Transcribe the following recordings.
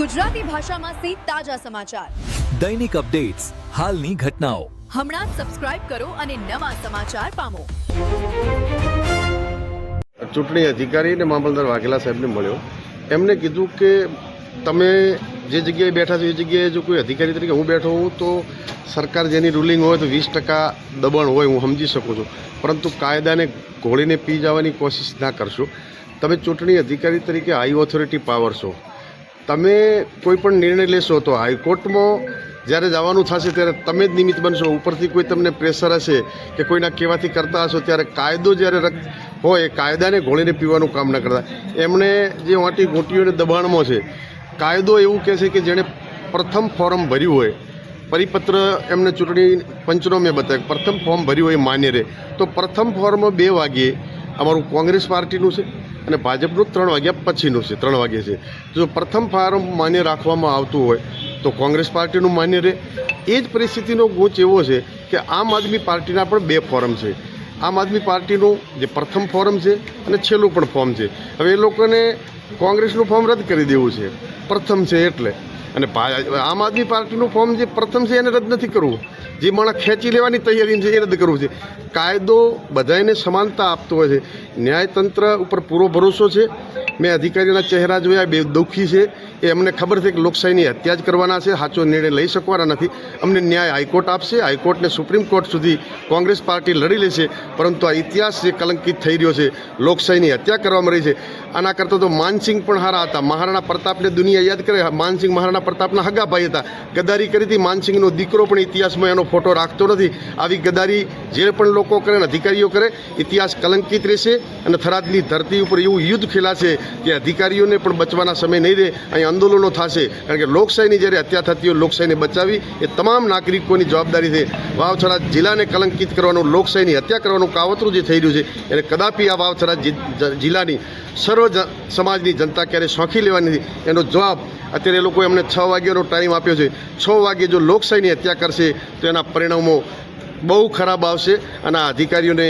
ગુજરાતી ભાષામાં તાજા સમાચાર, દૈનિક અપડેટ્સ, હાલની ઘટનાઓ. હમણાં જ સબસ્ક્રાઇબ કરો અને નવા સમાચાર પામો. ચૂંટણી અધિકારી અને મામલતદાર વાઘેલા સાહેબને મળ્યો. એમને કીધું કે તમે જે જગ્યાએ બેઠા છો એ જગ્યાએ જો કોઈ અધિકારી તરીકે હું બેઠો હોઉં તો સરકાર જેની રૂલિંગ હોય તો 20% દબાણ હોય, હું સમજી શકું છું, પરંતુ કાયદાને ઘોળીને પી જવાની કોશિશ ના કરશો. તમે ચૂંટણી અધિકારી તરીકે હાઈ ઓથોરિટી પાવર છો. તમે કોઈ પણ નિર્ણય લેશો તો હાઈકોર્ટમાં જ્યારે જવાનું થશે ત્યારે તમે જ નિમિત્ત બનશો. ઉપરથી કોઈ તમને પ્રેશર હશે કે કોઈના કહેવાથી કરતા હશો ત્યારે કાયદો જ્યારે હોય એ કાયદાને ઘોળીને પીવાનું કામ ન કરતા. એમણે જે વાંટી ગોટીઓને દબાણમાં છે, કાયદો એવું કહે છે કે જેણે પ્રથમ ફોર્મ ભર્યું હોય, પરિપત્ર એમને ચૂંટણી પંચનો મેં બતાવ્યું, પ્રથમ ફોર્મ ભર્યું હોય માન્ય રહે. તો પ્રથમ ફોર્મ 2 વાગ્યે અમારું કોંગ્રેસ પાર્ટીનું છે અને ભાજપનું 3 વાગ્યા પછીનું છે, 3 વાગ્યે છે. જો પ્રથમ ફોર્મ માન્ય રાખવામાં આવતું હોય તો કોંગ્રેસ પાર્ટીનું માન્ય રહે. એ જ પરિસ્થિતિનો ગોચ એવો છે કે આમ આદમી પાર્ટીના પણ 2 ફોરમ છે. આમ આદમી પાર્ટીનું જે પ્રથમ ફોરમ છે અને છેલ્લું પણ ફોર્મ છે. હવે એ લોકોને કોંગ્રેસનું ફોર્મ રદ કરી દેવું છે, પ્રથમ છે એટલે. અને આમ આદમી પાર્ટીનું ફોર્મ જે પ્રથમ છે એને રદ નથી કરવું, જે માણસ ખેંચી લેવાની તૈયારી છે એ રદ કરવું છે. કાયદો બધાને સમાનતા આપતો હોય છે. ન્યાયતંત્ર ઉપર પૂરો ભરોસો છે. મેં અધિકારીના ચહેરા જોયા, બે દુઃખી છે. એ અમને ખબર છે કે લોકશાહીની હત્યા જ કરવાના છે, સાચો નિર્ણય લઈ શકવાના નથી. અમને ન્યાય હાઈકોર્ટ આપશે, હાઈકોર્ટને સુપ્રીમ કોર્ટ સુધી કોંગ્રેસ પાર્ટી લડી લેશે. પરંતુ આ ઇતિહાસ જે કલંકિત થઈ રહ્યો છે, લોકશાહીની હત્યા કરવામાં રહી છે. આના કરતાં તો માનસિંહ પણ હારા હતા. મહારાણા પ્રતાપને દુનિયા યાદ કરે. માનસિંહ મહારાણા પ્રતાપના હગા ભાઈ હતા. ગદ્દારી કરી હતી. માનસિંહનો દીકરો પણ ઇતિહાસમાં એનો ફોટો રાખતો નથી. આવી ગદ્દારી જે પણ લોકો કરે ને અધિકારીઓ કરે, ઇતિહાસ કલંકિત રહેશે. અને થરાદની ધરતી ઉપર એવું યુદ્ધ ખેલાશે કે અધિકારીઓને પણ બચવાના સમય નહીં રહે. અહીં આંદોલનો થશે, કારણ કે લોકશાહીની જ્યારે હત્યા થતી હોય, લોકશાહીને બચાવી એ તમામ નાગરિકોની જવાબદારી છે. વાવથરા જિલ્લાને કલંકિત કરવાનું, લોકશાહીની હત્યા કરવાનું કાવતરું જે થઈ રહ્યું છે એને કદાપી આ વાવથરા જિલ્લાની સર્વ સમાજની જનતા ક્યારેય સોંખી લેવાની નથી. એનો જવાબ અત્યારે એ લોકોએ અમને 6 વાગ્યાનો ટાઈમ આપ્યો છે. 6 વાગ્યે જો લોકશાહીની હત્યા કરશે તો એના પરિણામો બહુ ખરાબ આવશે. અને આ અધિકારીઓને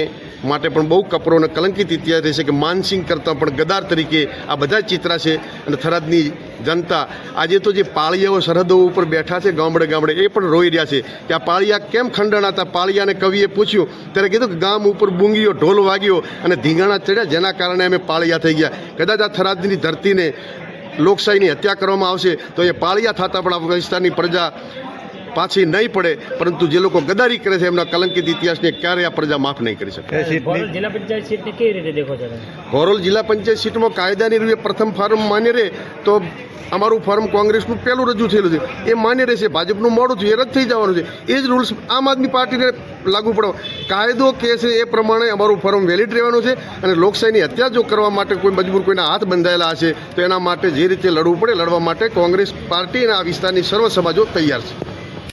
માટે પણ બહુ કપરો અને કલંકિત ઇતિહાસ રહેશે કે માનસિંહ કરતાં પણ ગદ્દાર તરીકે આ બધા ચિત્રા છે. અને થરાદની જનતા આજે તો જે પાળિયાઓ સરહદો ઉપર બેઠા છે ગામડે ગામડે, એ પણ રોઈ રહ્યા છે કે આ પાળિયા કેમ ખંડણા હતા. પાળિયાને કવિએ પૂછ્યું ત્યારે કીધું કે ગામ ઉપર બૂંગીઓ ઢોલ વાગ્યો અને ધીંગાણા ચડ્યા, જેના કારણે અમે પાળિયા થઈ ગયા. કદાચ આ થરાદની ધરતીને લોકશાહીની હત્યા કરવામાં આવશે તો એ પાળિયા થતાં પણ આ વિસ્તારની પ્રજા પાછી નહીં પડે. પરંતુ જે લોકો ગદ્દારી કરે છે એમના કલંકિત ઇતિહાસને ક્યારે આ પ્રજા માફ નહીં કરી શકે. જિલ્લા પંચાયત સીટને કેવી રીતે દેખો છો? ઘોરોલ જિલ્લા પંચાયત સીટમાં કાયદાની રૂપે પ્રથમ ફોર્મ માન્ય રહે તો અમારું ફોર્મ કોંગ્રેસનું પહેલું રજૂ થયેલું છે એ માન્ય રહેશે. ભાજપનું મોડું થયું, એ રદ થઈ જવાનું છે. એ જ રૂલ્સ આમ આદમી પાર્ટીને લાગુ પડવા. કાયદો કહે છે એ પ્રમાણે અમારું ફોર્મ વેલિડ રહેવાનું છે. અને લોકશાહીની હત્યા જો કરવા માટે કોઈ મજબૂર કોઈના હાથ બંધાયેલા હશે તો એના માટે જે રીતે લડવું પડે લડવા માટે કોંગ્રેસ પાર્ટી અને આ વિસ્તારની સર્વ સમાજો તૈયાર છે.